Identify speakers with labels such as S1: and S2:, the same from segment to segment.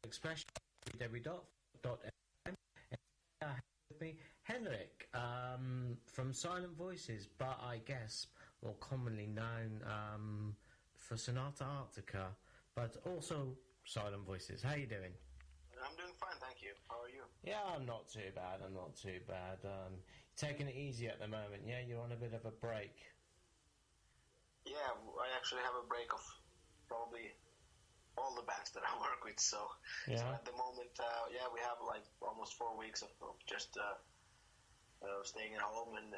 S1: Express www.fm. With me, Henrik from Silent Voices, but I guess more commonly known for Sonata Arctica, but also Silent Voices. How you doing?
S2: I'm doing fine, thank you. How are you?
S1: Yeah, I'm not too bad. Taking it easy at the moment. Yeah, you're on a bit of a break.
S2: Yeah, I actually have a break of probably all the bands that I work with. So at the moment, we have like almost 4 weeks of just staying at home and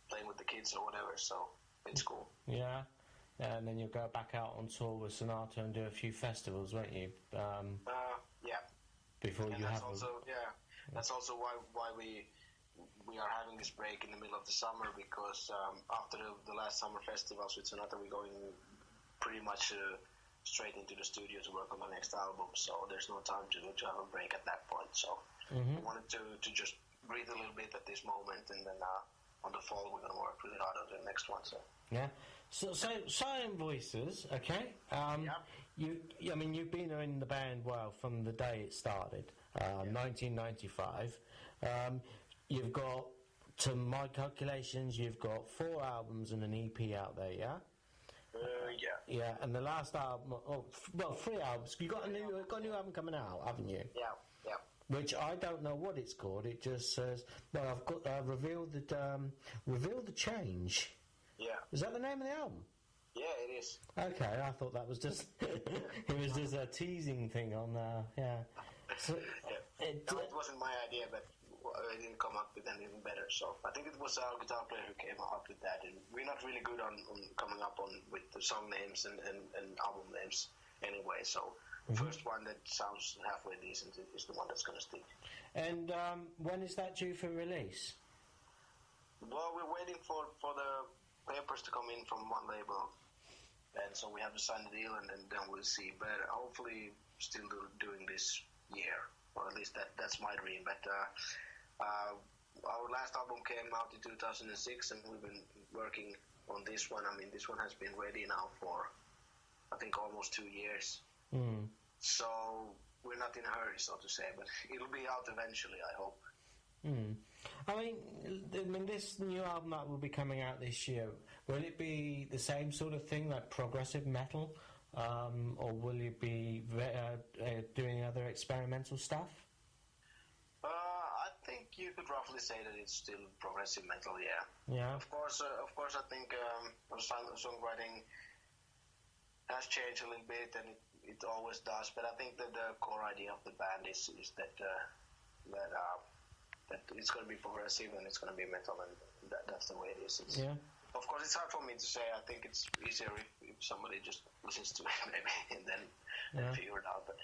S2: playing with the kids or whatever. So it's cool.
S1: Yeah. And then you'll go back out on tour with Sonata and do a few festivals, won't you?
S2: Yeah.
S1: Before
S2: and
S1: you
S2: that's
S1: have
S2: also that's also why we are having this break in the middle of the summer, because after the last summer festivals with Sonata, we're going pretty much straight into the studio to work on the next album. So there's no time to have a break at that point. So we wanted to just breathe a little bit at this moment, and then on the fall we're going to work really hard on the next one. So.
S1: Yeah. So Silent Voices, okay. You've been in the band from the day it started, 1995. You've got, to my calculations, you've got 4 albums and an EP out there, yeah. Yeah, and the last album, 3 albums. You got a new album coming out, haven't you?
S2: Yeah.
S1: Which I don't know what it's called. It just says, I've revealed the change.
S2: Yeah.
S1: Is that the name of the album?
S2: Yeah, it is.
S1: Okay, I thought that was just it was just a teasing thing on So,
S2: it wasn't my idea, but I didn't come up with anything better. So I think it was our guitar player who came up with that, and we're not really good on coming up with the song names and album names anyway. So the first one that sounds halfway decent is the one that's going to stick.
S1: And when is that due for release?
S2: Well, we're waiting for the papers to come in from one label, and so we have to sign the deal, and then we'll see. But hopefully still doing this year, or at least that's my dream. But our last album came out in 2006, and we've been working on this one. I mean, this one has been ready now for, I think, almost 2 years. So we're not in a hurry, so to say, but it'll be out eventually, I hope.
S1: I mean, this new album that will be coming out this year, will it be the same sort of thing, like progressive metal, or will you be doing other experimental stuff?
S2: I think you could roughly say that it's still progressive metal, yeah.
S1: Yeah.
S2: Of course, I think songwriting has changed a little bit, and it always does. But I think that the core idea of the band is that it's going to be progressive and it's going to be metal, and that's the way it is. Of course, it's hard for me to say. I think it's easier if somebody just listens to it, maybe, and then figure it out. But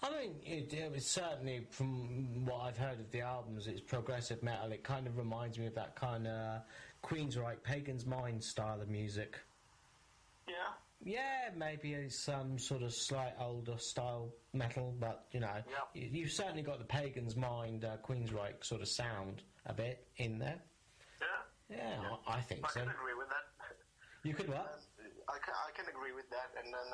S1: I mean, it certainly, from what I've heard of the albums, it's progressive metal. It kind of reminds me of that kind of Queensryche, Pagan's Mind style of music.
S2: Yeah.
S1: Yeah, maybe it's some sort of slight older style metal, but, you've certainly got the Pagan's Mind, Queensryche sort of sound a bit in there. Yeah, I think so.
S2: I can agree with that.
S1: You could what?
S2: I can agree with that, and then,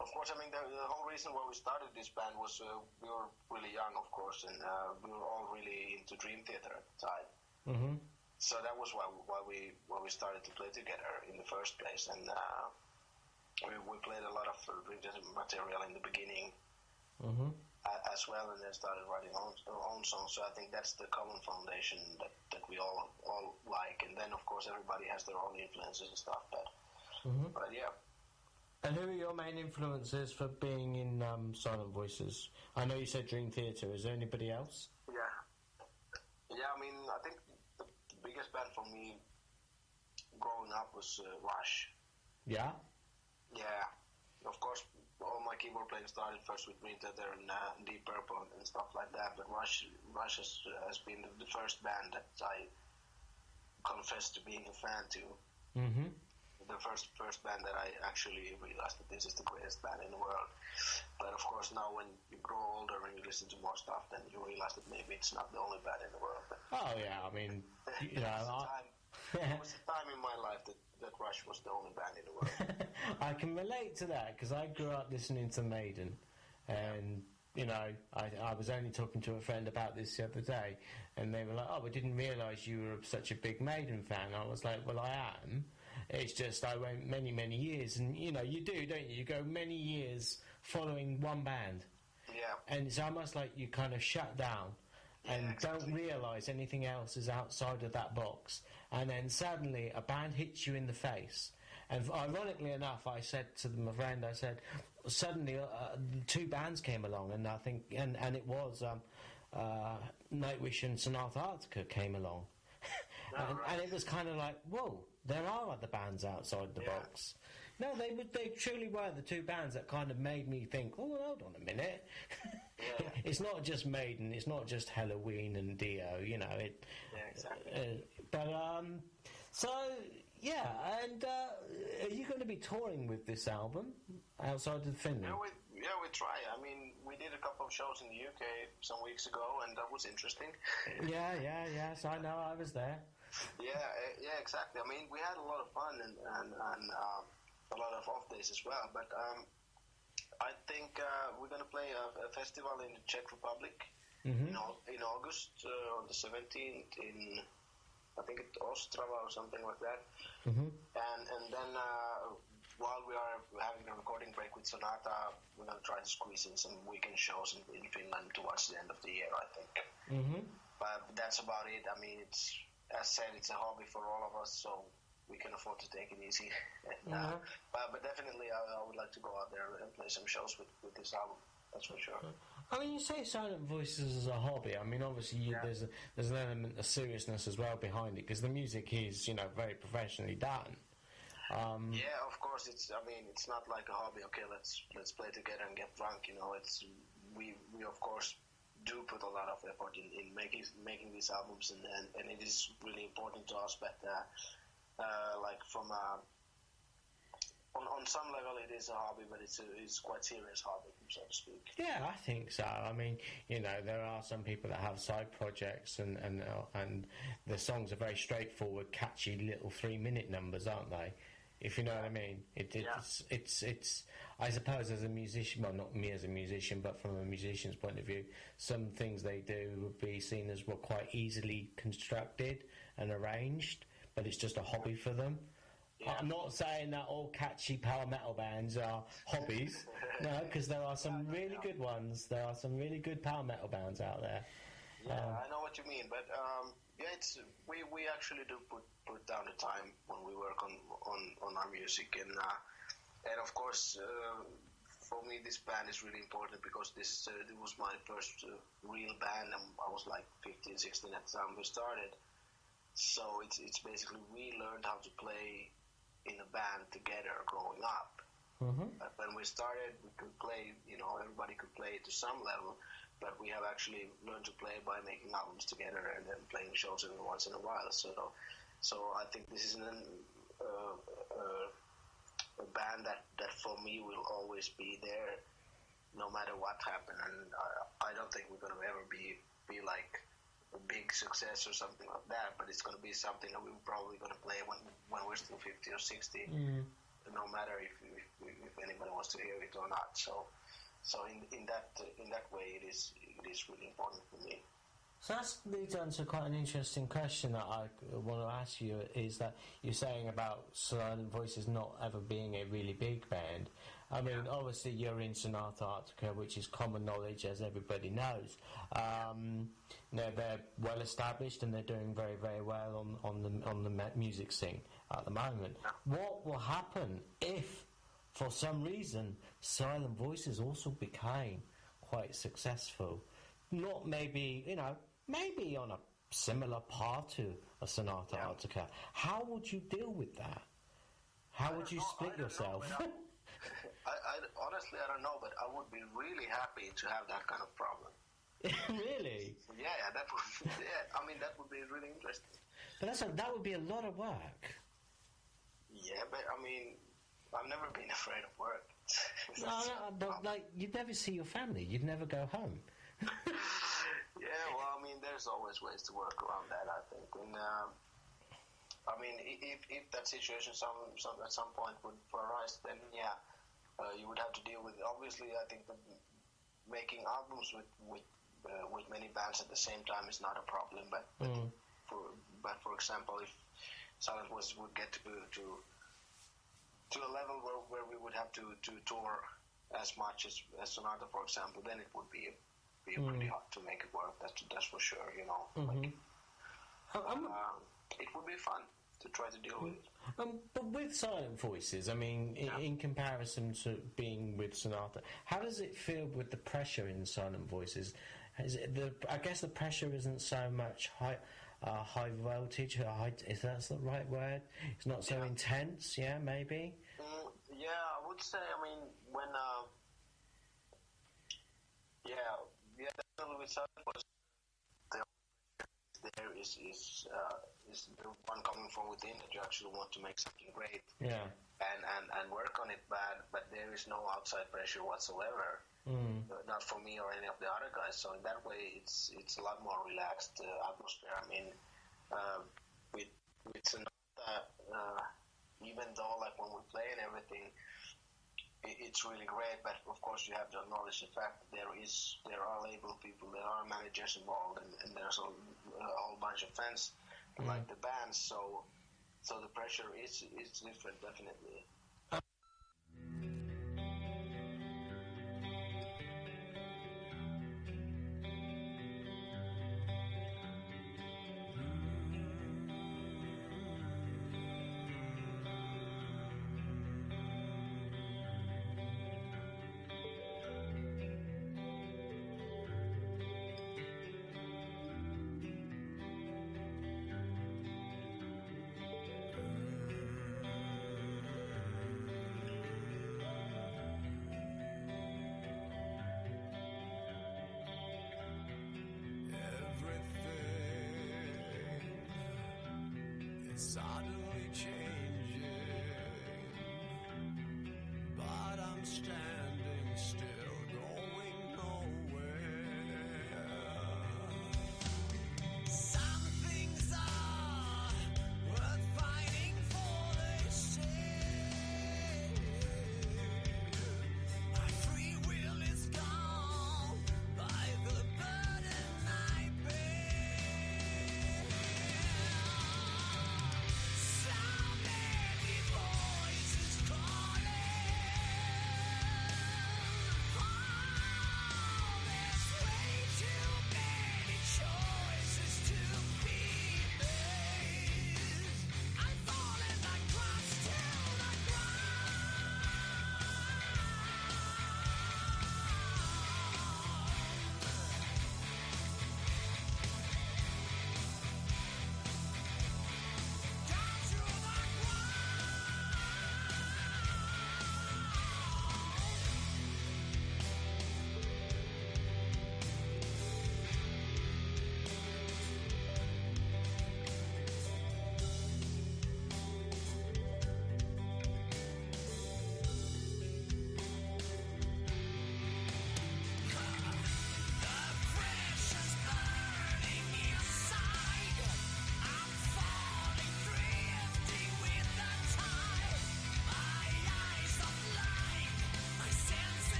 S2: of course, I mean, the whole reason why we started this band was we were really young, of course, and we were all really into Dream Theater at the time.
S1: Mm-hmm.
S2: So that was why we started to play together in the first place, and we played a lot of Dream Theater material in the beginning as well, and then started writing our own songs. So I think that's the common foundation that we all like, and then of course everybody has their own influences and stuff. But yeah.
S1: And who are your main influences for being in Silent Voices? I know you said Dream Theater. Is there anybody else?
S2: Yeah. I mean, I think the biggest band for me growing up was Rush. Yeah. Yeah. Of course, all my keyboard playing started first with Dream Theater and Deep Purple and stuff like that. But Rush has been the first band that I confessed to being a fan to. Mm-hmm. The first band that I actually realized that this is the greatest band in the world. But of course, now when you grow older and you listen to more stuff, then you realize that maybe it's not the only band in the world. But
S1: oh yeah, I mean,
S2: there was a time in my life that Rush was the only band in the world.
S1: I can relate to that because I grew up listening to Maiden, And I was only talking to a friend about this the other day, and they were like, "Oh, we didn't realise you were such a big Maiden fan." I was like, "Well, I am. It's just I went many, many years, and you do, don't you? You go many years following one band, and it's almost like you kind of shut down and don't realise anything else is outside of that box, and then suddenly a band hits you in the face." And ironically enough, I said to my friend, I said, suddenly two bands came along, and I think, and it was Nightwish and Sonata Arctica came along. And it was kind of like, whoa, there are other bands outside the box. No, they truly were the two bands that kind of made me think, oh, hold on a minute. It's not just Maiden, it's not just Halloween and Dio,
S2: exactly.
S1: So... Yeah, and are you going to be touring with this album outside of Finland?
S2: Yeah, we try. I mean, we did a couple of shows in the UK some weeks ago, and that was interesting.
S1: Yes, I know, I was there.
S2: Yeah, exactly. I mean, we had a lot of fun and a lot of off days as well. But I think we're going to play a festival in the Czech Republic in August on the 17th in... I think it's Ostrava or something like that.
S1: Mm-hmm.
S2: And then while we are having a recording break with Sonata, we're going to try to squeeze in some weekend shows in Finland towards the end of the year, I think.
S1: Mm-hmm.
S2: But that's about it. I mean, it's, as said, it's a hobby for all of us, so we can afford to take it easy. But definitely I would like to go out there and play some shows with this album. That's for sure.
S1: I mean, you say Silent Voices as a hobby. I mean, obviously there's an element of seriousness as well behind it, because the music is, very professionally done.
S2: Yeah, of course. It's not like a hobby. Okay, let's play together and get drunk. It's we of course do put a lot of effort in making these albums, and it is really important to us. But like from on some level, it is a hobby, but it's quite serious hobby, so to speak.
S1: Yeah, I think so. I mean, there are some people that have side projects, and the songs are very straightforward, catchy little 3-minute numbers, aren't they? If you know what I mean. It's. I suppose as a musician, well, not me as a musician, but from a musician's point of view, some things they do would be seen as quite easily constructed and arranged, but it's just a hobby for them. Yeah. I'm not saying that all catchy power metal bands are hobbies, no, because there are some really good ones. There are some really good power metal bands out there.
S2: Yeah, I know what you mean, but it's we actually do put down the time when we work on our music, and of course for me this band is really important because it was my first real band, and I was like 15, 16 at the time we started. So it's basically we learned how to play in a band together growing up.
S1: Mm-hmm.
S2: When we started, we could play, everybody could play to some level, but we have actually learned to play by making albums together and then playing shows every once in a while. So I think this is a band that for me will always be there no matter what happens, and I don't think we're going to ever be like a big success or something like that, but it's going to be something that we're probably going to play when we're still 50 or 60, no matter if anybody wants to hear it or not. So in that way, it is really important for me.
S1: So that leads on to quite an interesting question that I want to ask you, is that you're saying about Silent Voices not ever being a really big band. I mean, obviously you're in Sonata Arctica, which is common knowledge, as everybody knows. They're well established and they're doing very, very well on the music scene at the moment. What will happen if, for some reason, Silent Voices also became quite successful? Not maybe, maybe on a similar par to a Sonata Arctica. How would you deal with that? How would you split yourself?
S2: I honestly, I don't know, but I would be really happy to have that kind of problem.
S1: Really?
S2: Yeah, that would. Yeah, I mean that would be really interesting.
S1: But that would be a lot of work.
S2: Yeah, but I mean, I've never been afraid of work.
S1: But like, you'd never see your family. You'd never go home.
S2: Yeah, well, I mean, there's always ways to work around that, I think. And I mean, if that situation at some point would arise, then you would have to deal with it. Obviously, I think that making albums with many bands at the same time is not a problem. But for example, if Silent Voices would get to a level where we would have to tour as much as Sonata, for example, then it would be pretty hard to make it work. That's for sure. You know, it would be fun to try to deal with it.
S1: But with Silent Voices, I mean, in comparison to being with Sonata, how does it feel with the pressure in Silent Voices? I guess the pressure isn't so much high voltage. Is that the right word? It's not so intense. Yeah, maybe.
S2: I would say. I mean, when definitely with Silent Voices, there is the one coming from within that you actually want to make something great.
S1: Yeah.
S2: And work on it, but there is no outside pressure whatsoever. Not for me or any of the other guys. So in that way, it's a lot more relaxed atmosphere. I mean, with Sonata, even though like when we play and everything, it's really great. But of course, you have to acknowledge the fact that there are label people, there are managers involved, and there's a whole bunch of fans like the bands. So the pressure is different, definitely.
S3: Suddenly changing, but I'm standing still, going nowhere. Some things are worth fighting for, they say. My free will is gone by the burden I bear.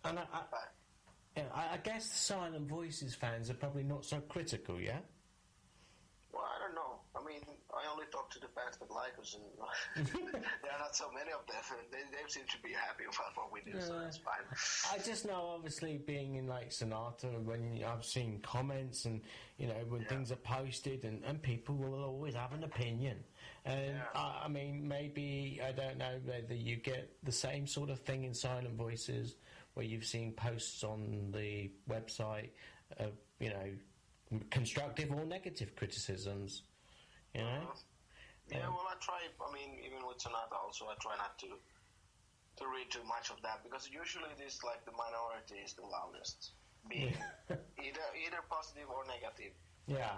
S1: And I guess the Silent Voices fans are probably not so critical, yeah?
S2: Well, I don't know. I mean, I only talk to the fans that like us, and there are not so many of them. They seem to be happy about what we do, so that's fine.
S1: I just know, obviously, being in like Sonata, when I've seen comments and, you know, when things are posted, and people will always have an opinion. And I mean, maybe, I don't know whether you get the same sort of thing in Silent Voices, where you've seen posts on the website of, you know, constructive or negative criticisms, you know?
S2: Yeah, well, I try, I mean, even with Sonata also, I try not to read too much of that, because usually it is like the minority is the loudest, being either positive or negative.
S1: Yeah.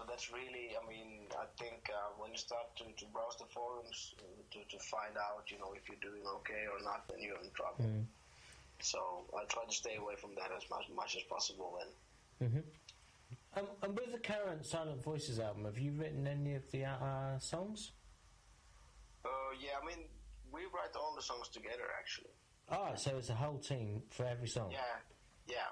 S2: That's really, I mean, I think when you start to browse the forums to find out, you know, if you're doing okay or not, then you're in trouble. So I try to stay away from that as much as possible then.
S1: And with the current Silent Voices album, have you written any of the songs?
S2: Yeah, I mean, we write all the songs together, actually.
S1: Oh, so it's a whole team for every song?
S2: Yeah.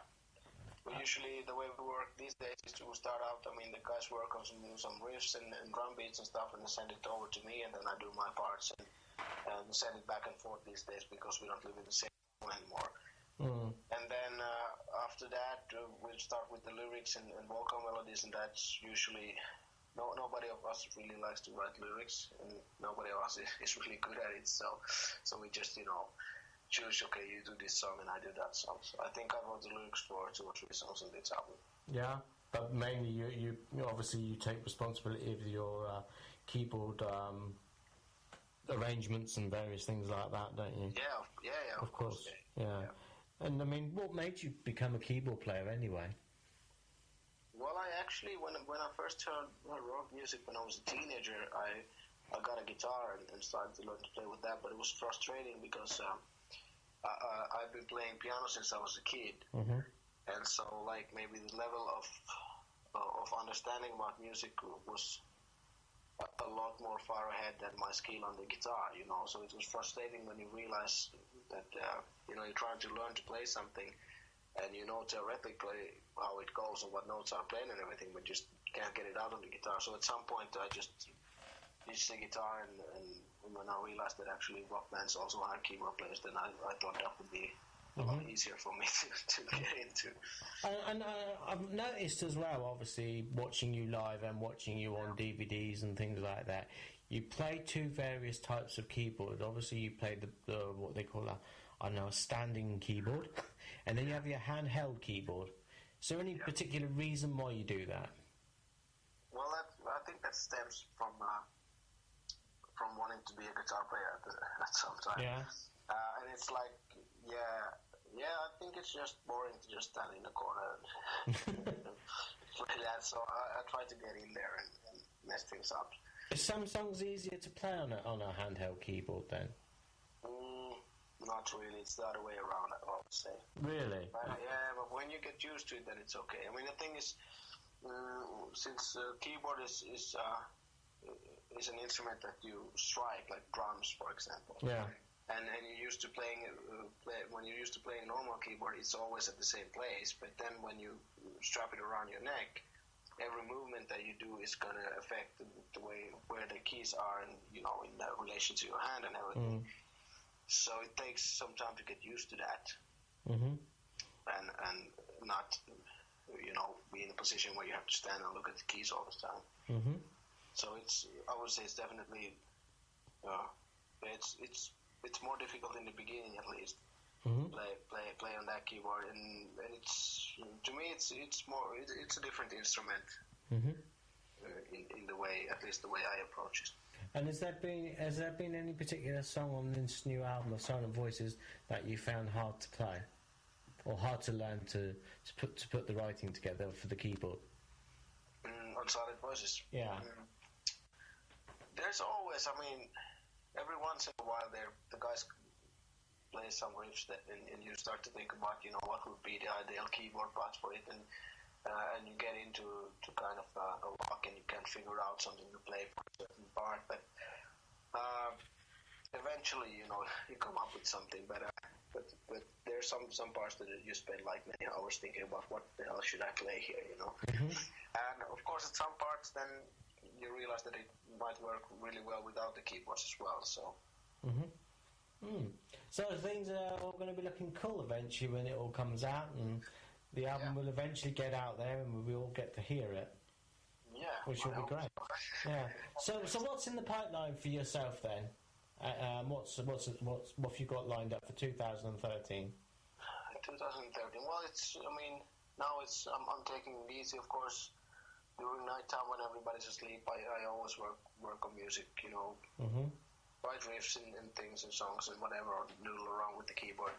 S2: But usually the way we work these days is to start out, I mean, the guys work on some riffs and drum beats and stuff, and they send it over to me, and then I do my parts and send it back and forth these days, because we don't live in the same town anymore. And then after that, we'll start with the lyrics and vocal melodies, and that's usually nobody of us really likes to write lyrics, and nobody of us is really good at it. So we just, you know, choose, okay, you do this song and I do that song. So I think I wrote the lyrics for 2 or 3 songs in this album. Yeah,
S1: but mainly you obviously you take responsibility of your keyboard arrangements and various things like that, don't you?
S2: Yeah, of course.
S1: Yeah. And I mean, what made you become a keyboard player anyway?
S2: Well, I actually, when I first heard rock music when I was a teenager, I got a guitar and started to learn to play with that. But it was frustrating because I've been playing piano since I was a kid, and so like maybe the level of understanding about music was a lot more far ahead than my skill on the guitar, you know. So it was frustrating when you realize that you know, you're trying to learn to play something, and you know theoretically how it goes and what notes are playing and everything, but just can't get it out on the guitar. So at some point I just ditched the guitar, and when I realized that actually rock bands also hire keyboard players, then I thought that would be a lot easier for me to get into.
S1: And I've noticed as well, obviously, watching you live and watching you on DVDs and things like that, you play 2 various types of keyboard. Obviously, you play the what they call a standing keyboard, and then you have your handheld keyboard. Is there any particular reason why you do that?
S2: Well, I think that stems from wanting to be a guitar player at some time.
S1: Yeah.
S2: And it's like, I think it's just boring to just stand in the corner and play that. So I try to get in there and mess things up.
S1: Is some songs easier to play on a handheld keyboard then?
S2: Not really. It's the other way around, I would say.
S1: Really?
S2: But when you get used to it, then it's okay. I mean, the thing is, since keyboard is an instrument that you strike, like drums, for example.
S1: Yeah.
S2: And you're used to when you're used to playing normal keyboard, it's always at the same place. But then when you strap it around your neck, every movement that you do is going to affect the way where the keys are, and you know, in relation to your hand and everything. So it takes some time to get used to that, and not, you know, be in a position where you have to stand and look at the keys all the time. So I would say it's definitely, it's more difficult in the beginning at least. Play on that keyboard, and it's, to me it's a different instrument in the way, at least the way I approach it.
S1: And has there been any particular song on this new album of Silent Voices that you found hard to play, or hard to learn to put the writing together for the keyboard?
S2: On Silent Voices?
S1: Yeah.
S2: There's always, I mean, every once in a while the guys play some riffs and you start to think about, you know, what would be the ideal keyboard parts for it, and you get into kind of a rock, and you can figure out something to play for a certain part, but eventually, you know, you come up with something. But But there's some parts that you spend like many hours thinking about what the hell should I play here, you know. And of course, at some parts, then you realize that it might work really well without the keyboards as well. So.
S1: So things are all going to be looking cool eventually when it all comes out, and the album will eventually get out there, and we will get to hear it.
S2: Yeah,
S1: which will be great. Yeah. So what's in the pipeline for yourself then? What have you got lined up for 2013?
S2: 2013. Well, now I'm taking it easy, of course. During nighttime when everybody's asleep, I always work on music, you know, write riffs and things and songs and whatever, or noodle around with the keyboard.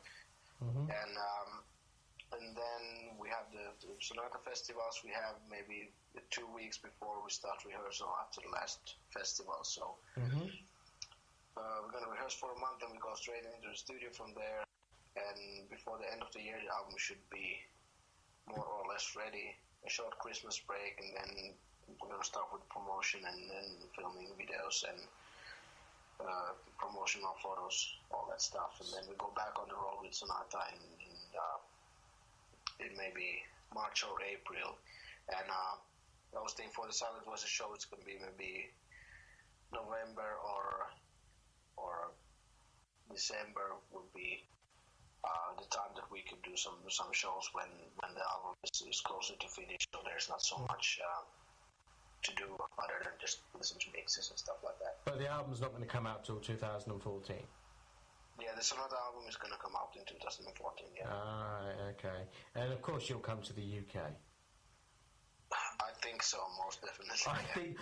S2: And then we have the Sonata festivals. We have maybe 2 weeks before we start rehearsal after the last festival. So we're going to rehearse for a month, and we go straight into the studio from there. And before the end of the year, the album should be more or less ready. A short Christmas break, and then we're going to start with promotion and then filming videos and promotional photos, all that stuff. And then we go back on the road with Sonata in maybe March or April. And I was thinking for the Silent Voices show, it's going to be maybe November or December would be the time that we could do some shows when the album is closer to finish, so there's not so much to do other than just listen to mixes and stuff like that.
S1: But the album's not going to come out till 2014.
S2: Yeah, the Sonata album is going to come out in 2014. Yeah.
S1: Okay. And of course, you'll come to the UK.
S2: I think so, most definitely.
S1: I think,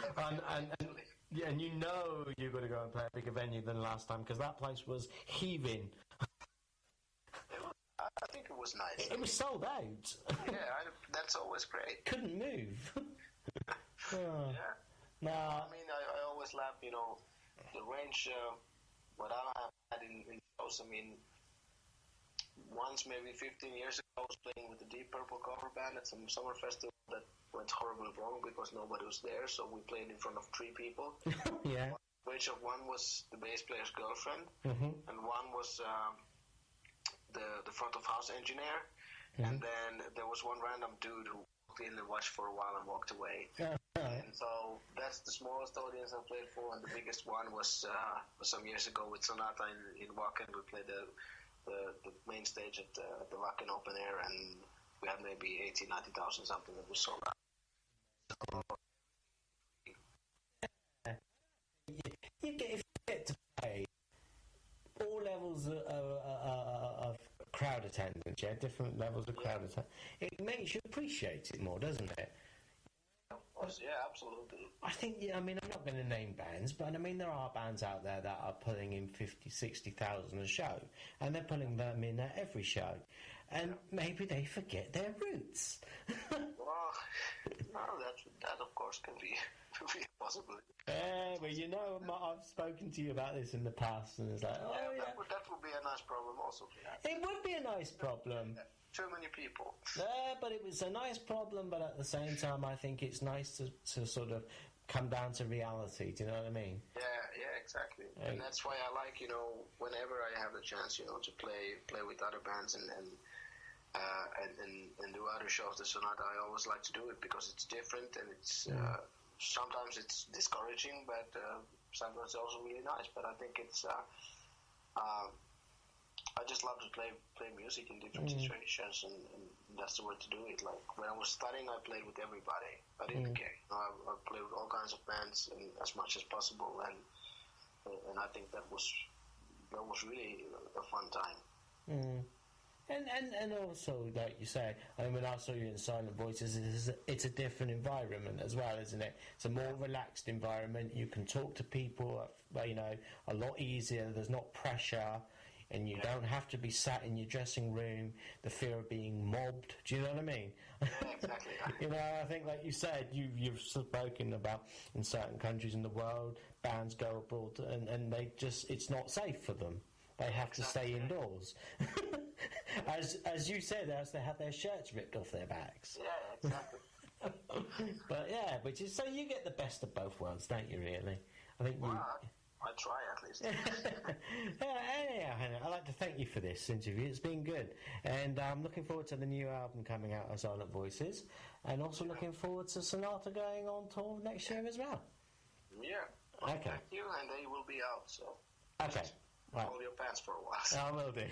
S1: and you know you're going to go and play a bigger venue than last time, because that place was heaving.
S2: I think it was nice.
S1: It was sold out.
S2: Yeah, that's always great.
S1: Couldn't move.
S2: Yeah.
S1: No.
S2: I mean, I always laugh, you know, the range, what I have had in shows, I mean, once maybe 15 years ago I was playing with the Deep Purple cover band at some summer festival that went horribly wrong because nobody was there, so we played in front of 3 people.
S1: Yeah.
S2: Which of one was the bass player's girlfriend, and one was the front of house engineer, and then there was one random dude who walked in and watched for a while and walked away. And so that's the smallest audience I played for, and the biggest one was some years ago with Sonata in Wacken. We played the main stage at the Wacken Open Air, and we had maybe 90,000 something that was sold out.
S1: If you get to play all levels of crowd attendance, different levels of crowd attendance, it makes you appreciate it more, doesn't it?
S2: Yeah, absolutely.
S1: I think, I'm not going to name bands, but there are bands out there that are pulling in 50, 60,000 a show, and they're pulling them in at every show, and maybe they forget their roots.
S2: Well, no, that of course can be a possibility.
S1: Yeah, but I've spoken to you about this in the past, and it's like,
S2: that would be a nice problem also. Yeah.
S1: It would be a nice problem.
S2: Yeah. Too many people.
S1: Yeah, but it was a nice problem, but at the same time, I think it's nice to sort of come down to reality. Do you know what I mean?
S2: Yeah, exactly. And that's why I like, whenever I have the chance, to play with other bands and do other shows, the Sonata, I always like to do it because it's different, and it's sometimes it's discouraging, but sometimes it's also really nice. But I think it's I just love to play music in different situations, and that's the way to do it. Like when I was studying, I played with everybody. I didn't care. I played with all kinds of bands and as much as possible, and I think that was really a fun time.
S1: And also, like you say, when I saw you in Silent Voices, it's a different environment as well, isn't it? It's a more relaxed environment. You can talk to people, a lot easier. There's not pressure. And you don't have to be sat in your dressing room, the fear of being mobbed. Do you know what I mean?
S2: Yeah, exactly.
S1: I think, like you said, you've spoken about in certain countries in the world, bands go abroad and they it's not safe for them. They have to stay indoors. as you said, they have their shirts ripped off their backs.
S2: Yeah, exactly.
S1: But so you get the best of both worlds, don't you? Really, I think
S2: I try at least.
S1: Anyhow, Henrik, I'd like to thank you for this interview. It's been good. And I'm looking forward to the new album coming out of Silent Voices. And also looking forward to Sonata going on tour next year as well.
S2: Yeah.
S1: Okay.
S2: Thank you, and they will be out, so...
S1: Okay. Right.
S2: Hold your pants for a while.
S1: I will do.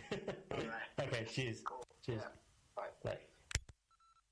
S2: All right.
S1: Okay, cheers.
S2: Cool.
S1: Cheers.
S2: Yeah. Bye.
S1: Bye.